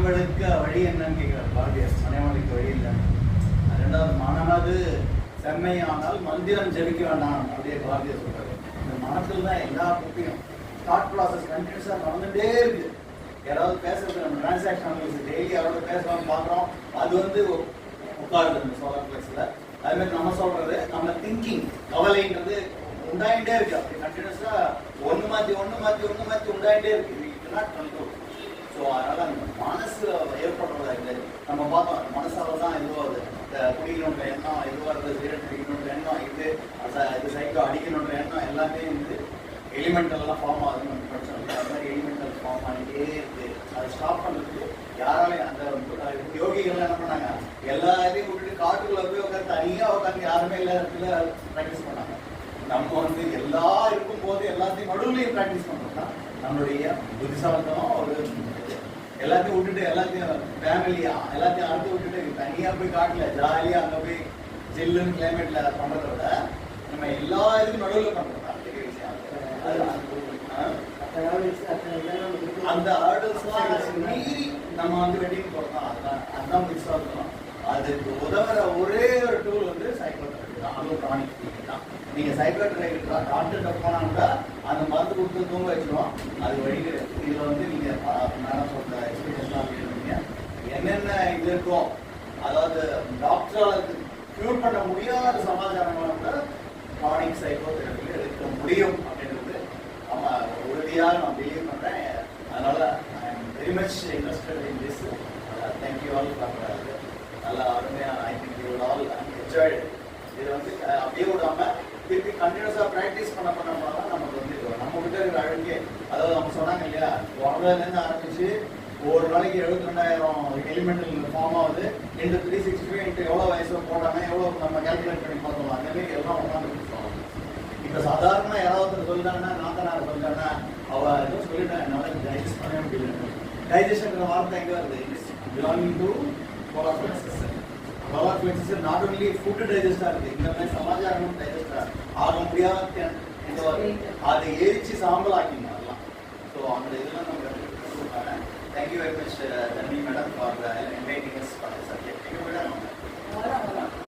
மனவெழுக்க வழி என்னன்னு கேட்கிறார் பாரதியார். மனவெழுக்க வழி இல்லை. ரெண்டாவது, மனமது செம்மையானால் மந்திரம் ஜெபிக்க வேண்டாம் அப்படியே பாரதியார் சொல்றாரு. இந்த மனத்தில் தான் எல்லா குப்பையும் தாட் ப்ராசஸ் கண்டினியூஸாக நடந்துகிட்டே இருக்குது. யாராவது பேசுறது, நம்ம டிரான்சாக்ஷன் டெய்லி யாராவது பேசலாம்னு பார்க்குறோம், அது வந்து உட்காருது இந்த சோலார் பிளக்ஸில். அதுமாதிரி நம்ம சொல்றது, நம்ம திங்கிங் கவலைன்றது உண்டாயிட்டே இருக்கு. அப்படி கண்டினியூஸாக ஒன்று மாற்றி உண்டாயிட்டே இருக்கு. இது நாட் கண்ட்ரோல். ஸோ அதனால அந்த மனசுல ஏற்படுறதா இல்லை. நம்ம பார்த்தோம், மனசால தான் இதுவாகுது. குடிக்கணுன்ற எண்ணம் இதுவாகிறது, சிகரெட் அடிக்கணுன்ற எண்ணம் இது சைக்கோ அடிக்கணுன்ற எண்ணம் எல்லாமே வந்து எலிமெண்டல்லாம் ஃபார்ம் ஆகுதுன்னு படிச்சோம். அது மாதிரி எலிமெண்டல் ஃபார்ம் ஆகிட்டே இருக்கு. அதை ஸ்டாப் பண்ணுறதுக்கு யாராலையும் அந்த யோகிகள் என்ன பண்ணாங்க, எல்லா இதையும் விட்டுட்டு காட்டுக்குள்ள போய் உட்காந்து தனியாக உட்காந்து யாருமே இல்லாத இடத்துல ப்ராக்டிஸ் பண்ணாங்க. நம்ம வந்து எல்லா இருக்கும் போது எல்லாத்தையும் நடுவுலையும் ப்ராக்டிஸ் பண்ணுறோம்னா நம்மளுடைய புத்திசாலித்தனம் ஒரு எல்லாத்தையும் விட்டுட்டு எல்லாத்தையும் ஃபேமிலியா எல்லாத்தையும் அறுத்து விட்டுட்டு தனியாக போய் காட்டல ஜாலியாக அங்கே போய் ஜில்லுன்னு கிளைமேட்ல பண்ணுறத விட நம்ம எல்லா இதுக்கும் நடுவில் பண்ணுறோம். அந்த ஹர்டல்ஸ்லாம் மீறி நம்ம வந்து வெட்டிங் போகிறோம். அதுதான் புத்திசாலித்தனம். அதுக்கு உதவுற ஒரே ஒரு டூல் வந்து சைக்கோதெரபி தான். அதுவும் க்ரானிக் தான். நீங்கள் சைக்கோதெரபி டாக்டர்கிட்ட போனாங்கன்னா அந்த மருந்து கொடுத்து தூங்க வச்சிடும். அது வழி கிடையாது. இதில் வந்து நீங்கள் மேடம் சொல்கிற எக்ஸ்பீரியன்ஸ்லாம் கேளுங்க. என்னென்ன இது இருக்கும், அதாவது டாக்டரால் க்யூர் பண்ண முடியாத சமாச்சாரங்களை கூட க்ரானிக் சைக்கோதெரபியில் எடுக்க முடியும் அப்படின்றது நம்ம உறுதியாக நான் பிலீவ் பண்ணுறேன். அதனால் I am very much interested in this. Thank you all for நல்லா அருமையாக. I think you all enjoyed. இது வந்து அப்படியே விடாமல் திருப்பி கண்டினியூஸாக ப்ராக்டிஸ் பண்ண தான் நமக்கு வந்து நம்ம கிட்ட இருக்கிற அழுக்கே, அதாவது அவங்க சொன்னாங்க இல்லையா, உடம்புலேருந்து ஆரம்பிச்சு ஒரு நாளைக்கு 72,000 எலிமெண்டல் ஃபார்ம் ஆகுது. இன்ட்டு 365 இன்ட்டு எவ்வளோ வயசு போட்டாங்க, எவ்வளோ நம்ம கேல்குலேட் பண்ணி பார்த்தோம். அந்த மாதிரி எல்லாம் உட்காந்து சொல்லலாம். இப்போ சாதாரணமாக யாராவது சொல்லிட்டாங்கன்னா, நாத்தனார் சொல்லிட்டாங்கன்னா, அவள் எதுவும் சொல்லிட்டேன், என்னால் டைஜஸ்ட் பண்ண முடியல. டைஜஷன்ற வார்த்தை எங்கே வருது? Belonging to solar plexus. Solar plexus not only food டைஜஸ்டாக இருக்குது, இந்த மாதிரி சமாச்சாரமும் டைஜஸ்டாக ஆக முடியாத அதை எரிச்சு சாம்பல் ஆக்கிங்க அதெல்லாம். ஸோ அந்த இதெல்லாம் நம்ம கொடுத்தாங்க. Thank you very much Dharmi madam for inviting